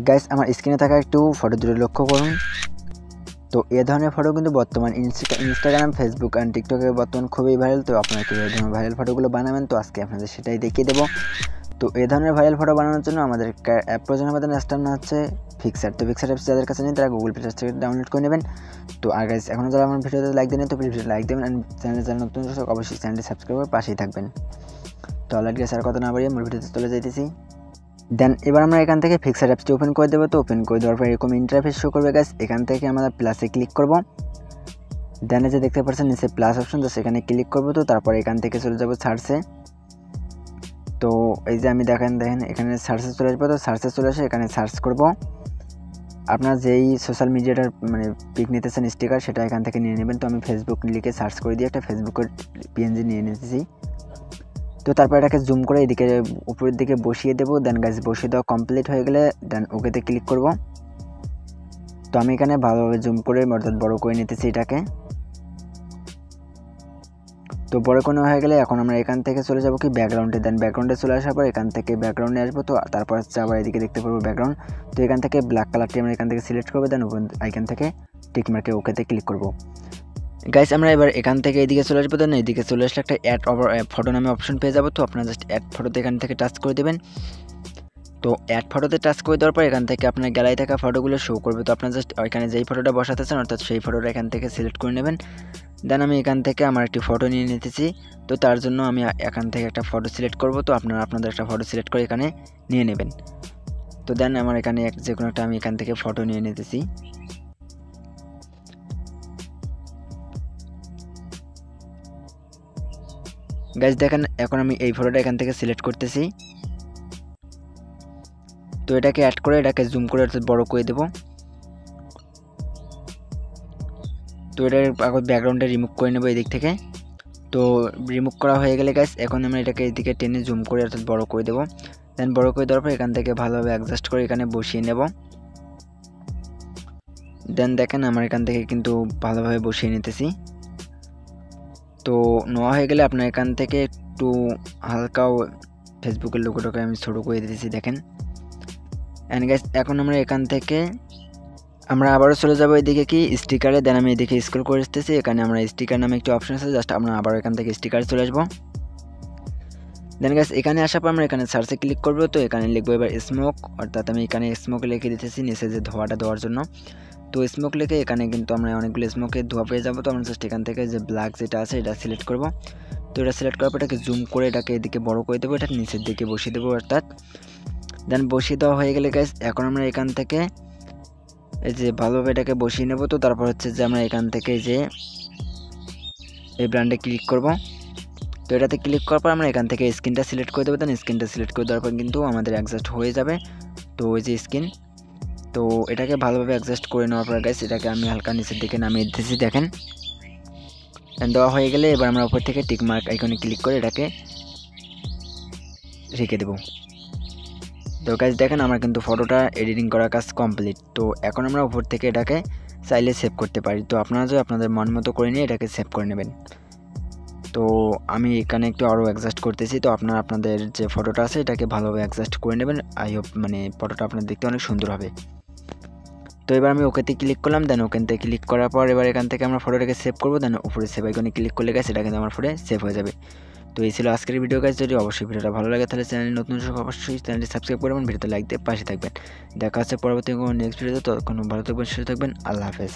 Guys আমার স্ক্রিনে থাকা একটু ফটো দুটো লক্ষ্য করুন। তো এই ধরনের ফটো কিন্তু বর্তমান ইনস্টাগ্রাম, ফেসবুক অ্যান্ড টিকটকে বর্তমান খুবই ভাইরাল। তো আপনারা কীভাবে এই ধরনের ভাইরাল ফটোগুলো বানাবেন, তো আজকে আপনাদের সেটাই দেখিয়ে দেবো। তো এই ধরনের ভাইরাল ফটো বানানোর জন্য আমাদের অ্যাপ প্রয়োজন হবে। অ্যাপসটার নাম হচ্ছে পিক্সার। তো পিক্সার অ্যাপস যাদের কাছে নেই তারা গুগল প্লে স্টোর থেকে ডাউনলোড করে নেবেন। তো আর গাইস এখনও যারা আমার ভিডিওতে লাইক দেন, তো ভিডিওতে লাইক দেবেন অ্যান্ড চ্যানেলে যারা নতুন দর্শক অবশ্যই চ্যানেলটি সাবস্ক্রাইব করে পাশেই থাকবেন। তো অলরেডি গাইস আর কথা না বাড়িয়ে মূল ভিডিওতে চলে যাইতেছি। দেন এবার আমরা এখান থেকে পিক্সার অ্যাপসটি ওপেন করে দেবো। তো ওপেন করে দেওয়ার পর এরকম ইন্টারফেস শো করবে গাইস। এখান থেকে আমরা প্লাসে ক্লিক করব। দেন যে দেখতে পাচ্ছেন নিচে প্লাস অপশন, তো সেখানে ক্লিক করব। তো তারপর এখান থেকে চলে যাব সার্চে। তো এই যে আমি দেখেন এখানে সার্চে চলে আসবো। তো সার্চে চলে আসে এখানে সার্চ করব আপনার যেই সোশ্যাল মিডিয়াটার মানে পিক নিতেছেন স্টিকার, সেটা এখান থেকে নিয়ে নেবেন। তো আমি ফেসবুক লিখে সার্চ করে দিয়ে একটা ফেসবুকের পিএনজি নিয়ে নিতেছি। তো তারপর এটাকে জুম করে এদিকে উপরের দিকে বসিয়ে দেবো। দেন গাইস বসিয়ে দেওয়া কমপ্লিট হয়ে গেলে দেন ওকেতে ক্লিক করব। তো আমি এখানে ভালোভাবে জুম করে অর্থাৎ বড় করে নিতেছি এটাকে। তো বড় কোনো হয়ে গেলে এখন আমরা এখান থেকে চলে যাব কি ব্যাকগ্রাউন্ডে। দেন ব্যাকগ্রাউন্ডে চলে আসার পর এখান থেকে ব্যাকগ্রাউন্ডে আসবো। তো তারপর হচ্ছে আবার এদিকে দেখতে পারবো ব্যাকগ্রাউন্ড। তো এখান থেকে ব্ল্যাক কালারটি আমরা এখান থেকে সিলেক্ট করবো। দেন এখান থেকে টিক মার্কে ওকেতে ক্লিক করব। গাইস আমরা এবার এখান থেকে এদিকে চলে আসবো। দেন এদিকে চলে আসলে একটা অ্যাড ফটো নামে অপশন পেয়ে যাবো। তো আপনারা জাস্ট অ্যাড ফটোতে এখান থেকে টাচ করে দেবেন। তো অ্যাড ফটোতে টাচ করে দেওয়ার পর এখান থেকে আপনার গ্যালারি থাকা ফটোগুলো শো করবে। তো আপনার জাস্ট এখানে যেই ফটোটা বসাতে চান অর্থাৎ সেই ফটোটা এখান থেকে সিলেক্ট করে নেবেন। দেন আমি এখান থেকে আমার একটি ফটো নিয়ে নিতেছি। তো তার জন্য আমি এখান থেকে একটা ফটো সিলেক্ট করব। তো আপনারা আপনাদের একটা ফটো সিলেক্ট করে এখানে নিয়ে নেবেন। তো দেন আমার এখানে যে কোনো একটা আমি এখান থেকে ফটো নিয়ে নিতেছি। গাইস দেখেন এখন আমি এই ফটোটা এখান থেকে সিলেক্ট করতেছি। তো এটাকে অ্যাড করে এটাকে জুম করে অর্থাৎ বড় করে দেব। তো এটার আগে ব্যাকগ্রাউন্ডটা রিমুভ করে নেব এই দিক থেকে। তো রিমুভ করা হয়ে গেলে গাইস এখন আমরা এটাকে এদিকে টেনে জুম করে অর্থাৎ বড় করে দেব। দেন বড় করে দেওয়ার পর এখান থেকে ভালোভাবে অ্যাডজাস্ট করে এখানে বসিয়ে নেব। দেন দেখেন আমার এখান থেকে কিন্তু ভালোভাবে বসিয়ে নিতেছি। তো নেওয়া হয়ে গেলে আপনার এখান থেকে একটু হালকাও ফেসবুকের লোগোটাকে আমি ছোটো করে দিতেছি দেখেন। অ্যান্ড গাইস এখন আমরা এখান থেকে আমরা আবারও চলে যাবো এদিকে কি স্টিকারে। দেন আমি এদিকে স্ক্রল করে আসতেছি। এখানে আমরা স্টিকার নামে একটু অপশন আছে, জাস্ট আমরা আবার এখান থেকে স্টিকারে চলে আসবো। দেন গাইস এখানে আসার পর আমরা এখানে সার্চে ক্লিক করবো। তো এখানে লিখবো এবার স্মোক, অর্থাৎ আমি এখানে স্মোক লিখে দিতেছি নিচে যে ধোঁয়াটা দেওয়ার জন্য। তো স্মোক লিখে এখানে কিন্তু আমরা অনেকগুলো স্মোকের ধোঁয়া পেয়ে যাবো। তো আমরা জাস্ট এখান থেকে যে ব্ল্যাক যেটা আছে এটা সিলেক্ট করব। তো এটা সিলেক্ট করার পর এটাকে জুম করে এটাকে এদিকে বড় করে দেবো, এটা নিচের দিকে বসিয়ে দেবো অর্থাৎ। দেন বসিয়ে দেওয়া হয়ে গেলে গাইস এখন আমরা এখান থেকে এই যে ভালোভাবে এটাকে বসিয়ে নেব। তো তারপর হচ্ছে যে আমরা এখান থেকে যে এই ব্র্যান্ডে ক্লিক করব। তো এটাতে ক্লিক করার পর আমরা এখান থেকে স্ক্রিনটা সিলেক্ট করে দেবো। দেন স্ক্রিনটা সিলেক্ট করে দেওয়ার পর কিন্তু আমাদের অ্যাডজাস্ট হয়ে যাবে। তো ওই যে স্ক্রিন, তো এটাকে ভালোভাবে অ্যাডজাস্ট করে নেওয়ার পর গাইস এটাকে আমি হালকা নিচের দিকে নামিয়ে দিতেছি দেখেন। দেওয়া হয়ে গেলে এবার আমরা উপর থেকে টিক মার্ক আইকনে ক্লিক করে এটাকে রেখে দেবো। তো গাইস দেখেন আমার কিন্তু ফটোটা এডিটিং করার কাজ কমপ্লিট। তো এখন আমরা উপর থেকে এটাকে চাইলে সেভ করতে পারি। তো আপনারা যদি আপনাদের মন মতো করে নিয়ে এটাকে সেভ করে নেবেন। তো আমি এখানে একটু আরও অ্যাডজাস্ট করতেছি। তো আপনারা আপনাদের যে ফটোটা আছে এটাকে ভালোভাবে অ্যাডজাস্ট করে নেবেন। আই হোপ মানে ফটোটা আপনার দেখতে অনেক সুন্দর হবে। তো এবার আমি ওকেতে ক্লিক করলাম। দেন ওখানে ক্লিক করার পর এবার এখান থেকে আমরা ফটোটাকে সেভ করবো। দেন উপরে সেভ আইকনে ক্লিক করলে গাইস এটা কিন্তু আমার ফোনে সেভ হয়ে যাবে। তো এই ছিল আজকের ভিডিও গাইস। যদি অবশ্যই ভিডিওটা ভালো লাগে তাহলে চ্যানেলে নতুন দর্শক অবশ্যই চ্যানেলটি সাবস্ক্রাইব করবেন, ভিডিওতে লাইক দিয়ে পাশে থাকবেন। দেখা হচ্ছে পরবর্তী কোনো নেক্সট ভিডিওতে। ততক্ষণ ভালো থাকবেন, সুস্থ থাকবেন। আল্লাহ হাফেজ।